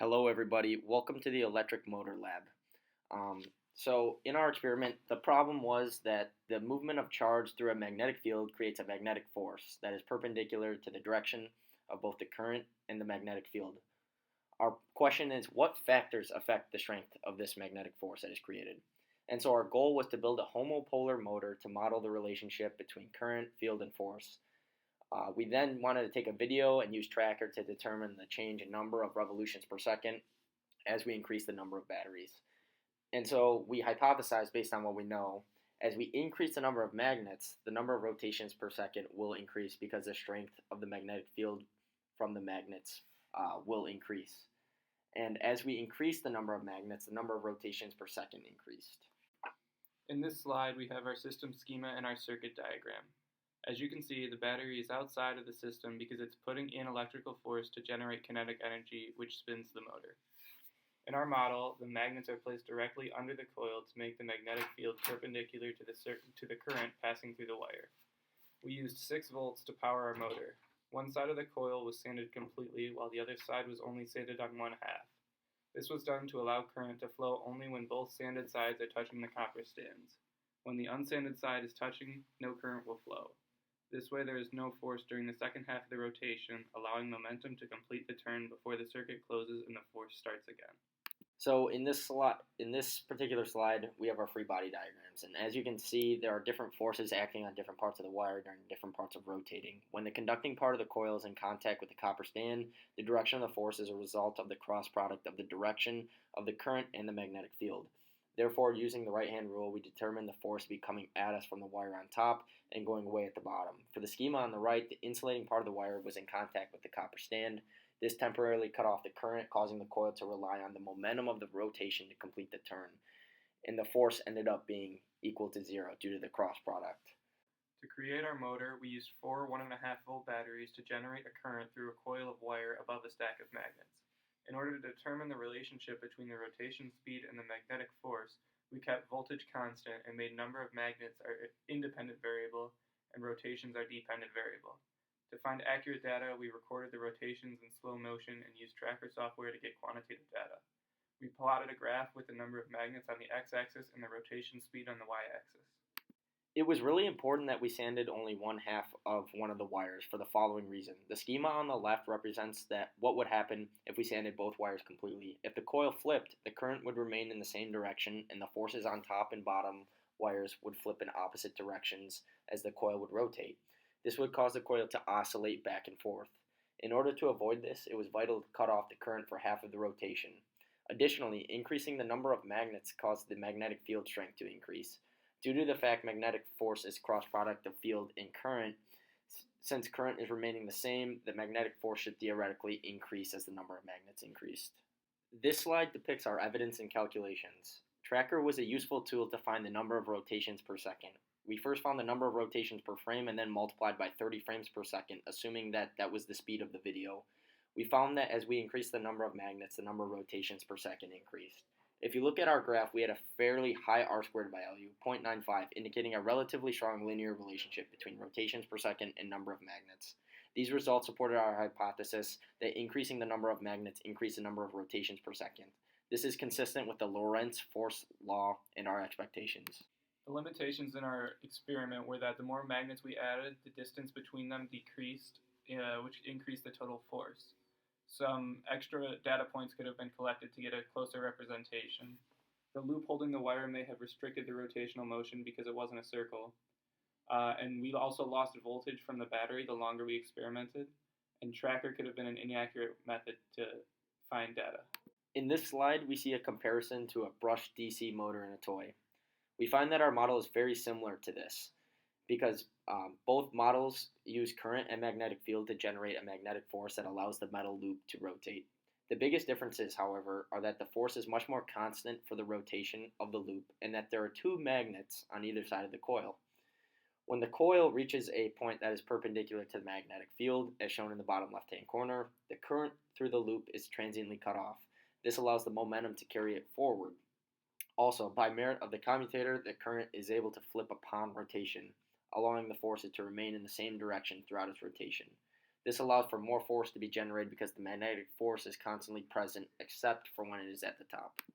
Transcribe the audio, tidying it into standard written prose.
Hello, everybody. Welcome to the electric motor lab. In our experiment, the problem was that the movement of charge through a magnetic field creates a magnetic force that is perpendicular to the direction of both the current and the magnetic field. Our question is, what factors affect the strength of this magnetic force that is created? And so our goal was to build a homopolar motor to model the relationship between current, field, and force. We then wanted to take a video and use tracker to determine the change in number of revolutions per second as we increase the number of batteries. And so we hypothesized based on what we know, as we increase the number of magnets, the number of rotations per second will increase because the strength of the magnetic field from the magnets will increase. And as we increase the number of magnets, the number of rotations per second increased. In this slide, we have our system schema and our circuit diagram. As you can see, the battery is outside of the system because it's putting in electrical force to generate kinetic energy, which spins the motor. In our model, the magnets are placed directly under the coil to make the magnetic field perpendicular to the current passing through the wire. We used 6 volts to power our motor. One side of the coil was sanded completely, while the other side was only sanded on one half. This was done to allow current to flow only when both sanded sides are touching the copper stands. When the unsanded side is touching, no current will flow. This way there is no force during the second half of the rotation, allowing momentum to complete the turn before the circuit closes and the force starts again. So in this particular slide, we have our free body diagrams. And as you can see, there are different forces acting on different parts of the wire during different parts of rotating. When the conducting part of the coil is in contact with the copper stand, the direction of the force is a result of the cross product of the direction of the current and the magnetic field. Therefore, using the right-hand rule, we determine the force to be coming at us from the wire on top and going away at the bottom. For the schema on the right, the insulating part of the wire was in contact with the copper stand. This temporarily cut off the current, causing the coil to rely on the momentum of the rotation to complete the turn. And the force ended up being equal to 0 due to the cross product. To create our motor, we used 4 1.5-volt batteries to generate a current through a coil of wire above a stack of magnets. In order to determine the relationship between the rotation speed and the magnetic force, we kept voltage constant and made number of magnets our independent variable and rotations our dependent variable. To find accurate data, we recorded the rotations in slow motion and used tracker software to get quantitative data. We plotted a graph with the number of magnets on the x-axis and the rotation speed on the y-axis. It was really important that we sanded only one half of one of the wires for the following reason. The schema on the left represents that what would happen if we sanded both wires completely. If the coil flipped, the current would remain in the same direction and the forces on top and bottom wires would flip in opposite directions as the coil would rotate. This would cause the coil to oscillate back and forth. In order to avoid this, it was vital to cut off the current for half of the rotation. Additionally, increasing the number of magnets caused the magnetic field strength to increase. Due to the fact magnetic force is cross product of field and current, since current is remaining the same, the magnetic force should theoretically increase as the number of magnets increased. This slide depicts our evidence and calculations. Tracker was a useful tool to find the number of rotations per second. We first found the number of rotations per frame and then multiplied by 30 frames per second, assuming that that was the speed of the video. We found that as we increased the number of magnets, the number of rotations per second increased. If you look at our graph, we had a fairly high r-squared value, 0.95, indicating a relatively strong linear relationship between rotations per second and number of magnets. These results supported our hypothesis that increasing the number of magnets increased the number of rotations per second. This is consistent with the Lorentz force law and our expectations. The limitations in our experiment were that the more magnets we added, the distance between them decreased, which increased the total force. Some extra data points could have been collected to get a closer representation. The loop holding the wire may have restricted the rotational motion because it wasn't a circle. And we also lost voltage from the battery the longer we experimented. And tracker could have been an inaccurate method to find data. In this slide, we see a comparison to a brushed DC motor in a toy. We find that our model is very similar to this because both models use current and magnetic field to generate a magnetic force that allows the metal loop to rotate. The biggest differences, however, are that the force is much more constant for the rotation of the loop and that there are 2 magnets on either side of the coil. When the coil reaches a point that is perpendicular to the magnetic field, as shown in the bottom left-hand corner, the current through the loop is transiently cut off. This allows the momentum to carry it forward. Also, by merit of the commutator, the current is able to flip upon rotation, allowing the forces to remain in the same direction throughout its rotation. This allows for more force to be generated because the magnetic force is constantly present except for when it is at the top.